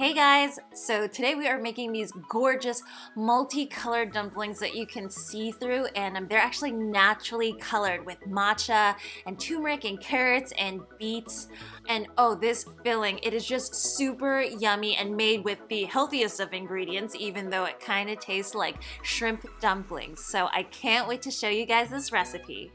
Hey guys, so today we are making these gorgeous multicolored dumplings that you can see through, and they're actually naturally colored with matcha and turmeric and carrots and beets. And oh, this filling, it is just super yummy and made with the healthiest of ingredients, even though it kind of tastes like shrimp dumplings. So I can't wait to show you guys this recipe.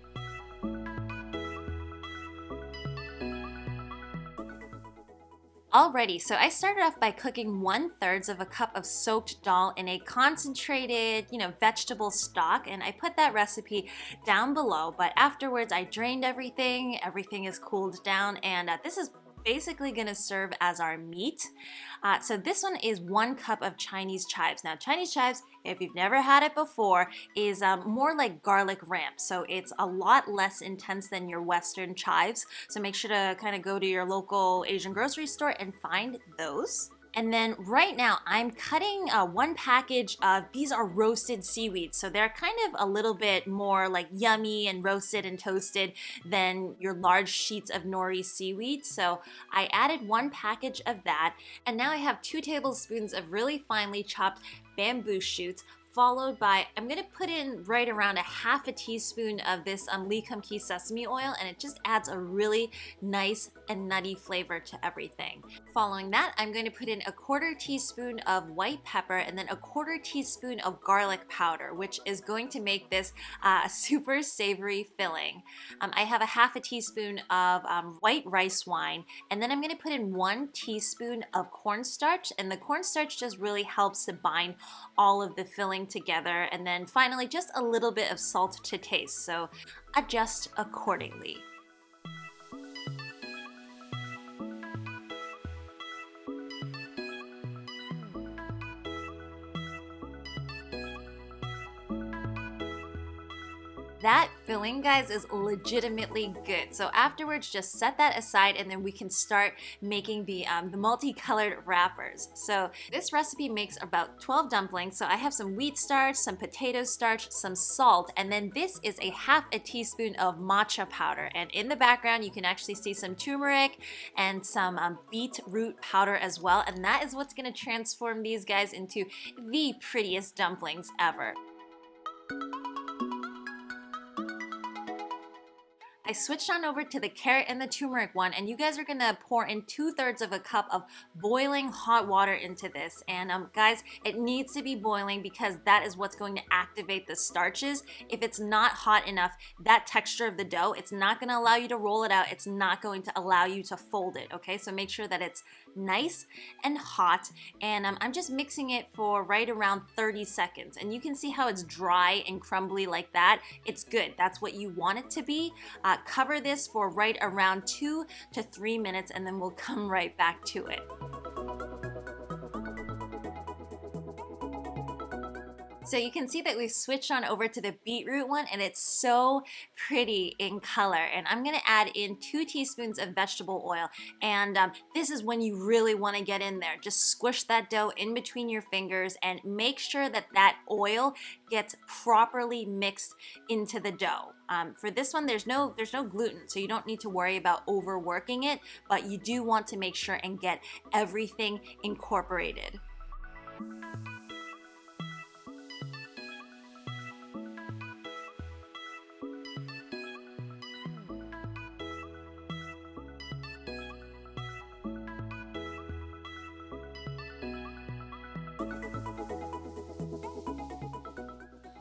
Alrighty, so I started off by cooking 1/3 of a cup of soaked dal in a concentrated, vegetable stock, and I put that recipe down below, but afterwards I drained everything is cooled down, and this is basically gonna serve as our meat. So this one is 1 cup of Chinese chives. Now Chinese chives, if you've never had it before, is more like garlic ramp. So it's a lot less intense than your Western chives. So make sure to kind of go to your local Asian grocery store and find those. And then right now I'm cutting 1 package of, these are roasted seaweeds. So they're kind of a little bit more like yummy and roasted and toasted than your large sheets of nori seaweed. So I added 1 package of that. And now I have 2 tablespoons of really finely chopped bamboo shoots, followed by, I'm gonna put in right around 1/2 teaspoon of this Lee Kum Kee sesame oil, and it just adds a really nice and nutty flavor to everything. Following that, I'm going to put in 1/4 teaspoon of white pepper and then 1/4 teaspoon of garlic powder, which is going to make this a super savory filling. I have 1/2 teaspoon of white rice wine, and then I'm gonna put in 1 teaspoon of cornstarch, and the cornstarch just really helps to bind all of the filling together. And then finally, just a little bit of salt to taste, so adjust accordingly. That filling, guys, is legitimately good. So afterwards, just set that aside, and then we can start making the multicolored wrappers. So this recipe makes about 12 dumplings. So I have some wheat starch, some potato starch, some salt, and then this is 1/2 teaspoon of matcha powder. And in the background, you can actually see some turmeric and some beetroot powder as well. And that is what's gonna transform these guys into the prettiest dumplings ever. I switched on over to the carrot and the turmeric one, and you guys are gonna pour in 2/3 of a cup of boiling hot water into this. And guys, it needs to be boiling because that is what's going to activate the starches. If it's not hot enough, that texture of the dough, it's not gonna allow you to roll it out. It's not going to allow you to fold it, okay? So make sure that it's nice and hot, and I'm just mixing it for right around 30 seconds. And you can see how it's dry and crumbly like that. It's good. That's what you want it to be. Cover this for right around 2 to 3 minutes, and then we'll come right back to it. So you can see that we've switched on over to the beetroot one, and it's so pretty in color. And I'm gonna add in 2 teaspoons of vegetable oil. And this is when you really wanna get in there. Just squish that dough in between your fingers and make sure that that oil gets properly mixed into the dough. For this one, there's no gluten, so you don't need to worry about overworking it, but you do want to make sure and get everything incorporated.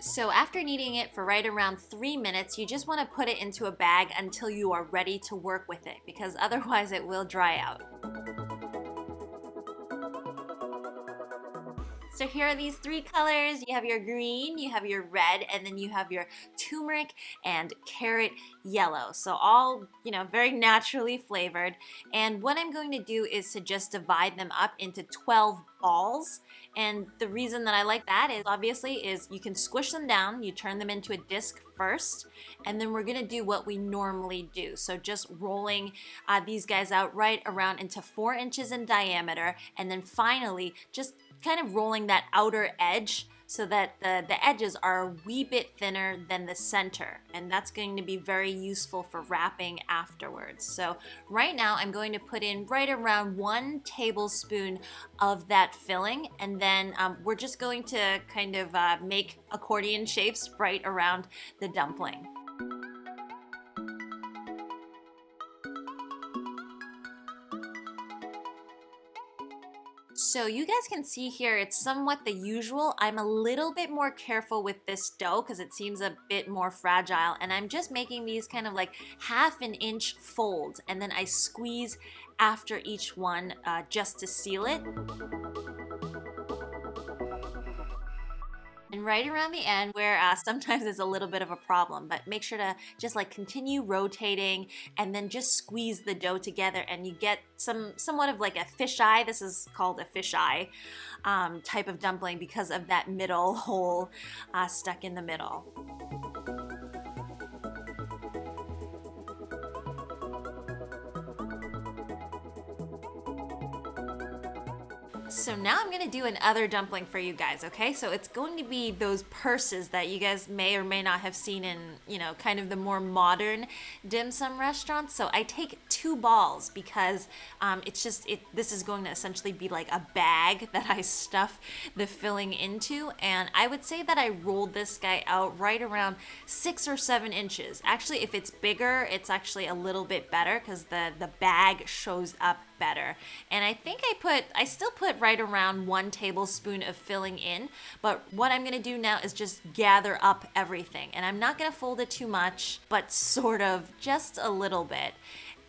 So after kneading it for right around 3 minutes, you just want to put it into a bag until you are ready to work with it, because otherwise it will dry out. So here are these 3 colors. You have your green, you have your red, and then you have your turmeric and carrot yellow. So all, very naturally flavored. And what I'm going to do is to just divide them up into 12 balls. And the reason that I like that is obviously you can squish them down, you turn them into a disc first, and then we're gonna do what we normally do. So just rolling these guys out right around into 4 inches in diameter, and then finally just kind of rolling that outer edge so that the edges are a wee bit thinner than the center, and that's going to be very useful for wrapping afterwards. So right now I'm going to put in right around 1 tablespoon of that filling, and then we're just going to kind of make accordion shapes right around the dumpling. So you guys can see here, it's somewhat the usual. I'm a little bit more careful with this dough because it seems a bit more fragile, and I'm just making these kind of like 1/2 inch folds, and then I squeeze after each one just to seal it. And right around the end where sometimes it's a little bit of a problem, but make sure to just like continue rotating and then just squeeze the dough together, and you get somewhat of like a fisheye. This is called a fisheye type of dumpling because of that middle hole stuck in the middle. So now I'm gonna do another dumpling for you guys, okay? So it's going to be those purses that you guys may or may not have seen in, kind of the more modern dim sum restaurants. So I take 2 balls because this is going to essentially be like a bag that I stuff the filling into. And I would say that I rolled this guy out right around 6 or 7 inches. Actually, if it's bigger, it's actually a little bit better because the bag shows up better. And I think I still put right around 1 tablespoon of filling in, but what I'm gonna do now is just gather up everything. And I'm not gonna fold it too much, but sort of just a little bit.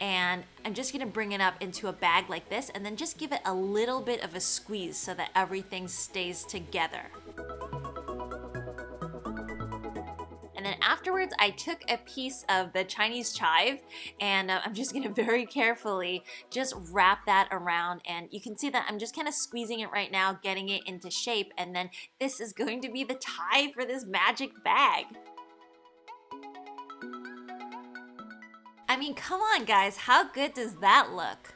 And I'm just gonna bring it up into a bag like this, and then just give it a little bit of a squeeze so that everything stays together. And then afterwards, I took a piece of the Chinese chive, and I'm just gonna very carefully just wrap that around. And you can see that I'm just kind of squeezing it right now, getting it into shape. And then this is going to be the tie for this magic bag. I mean, come on guys, how good does that look?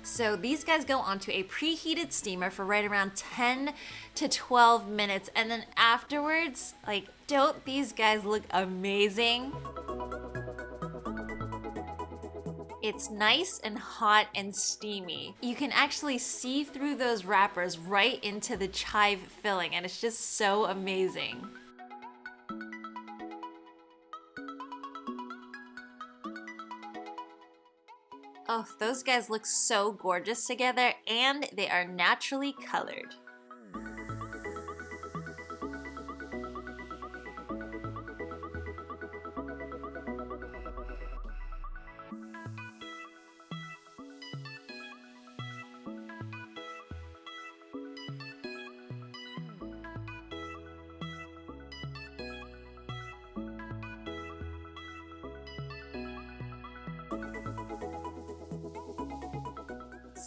So these guys go onto a preheated steamer for right around 10 to 12 minutes. And then afterwards, like, don't these guys look amazing? It's nice and hot and steamy. You can actually see through those wrappers right into the chive filling, and it's just so amazing. Oh, those guys look so gorgeous together, and they are naturally colored.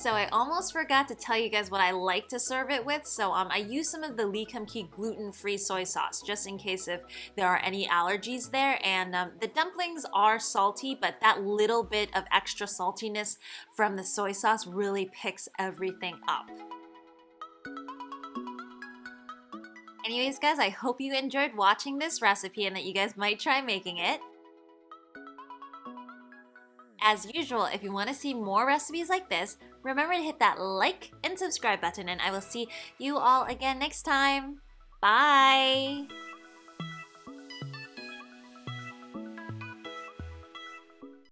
So I almost forgot to tell you guys what I like to serve it with. So I use some of the Lee Kum Kee gluten-free soy sauce, just in case if there are any allergies there. And the dumplings are salty, but that little bit of extra saltiness from the soy sauce really picks everything up. Anyways, guys, I hope you enjoyed watching this recipe and that you guys might try making it. As usual, if you want to see more recipes like this, remember to hit that like and subscribe button, and I will see you all again next time. Bye!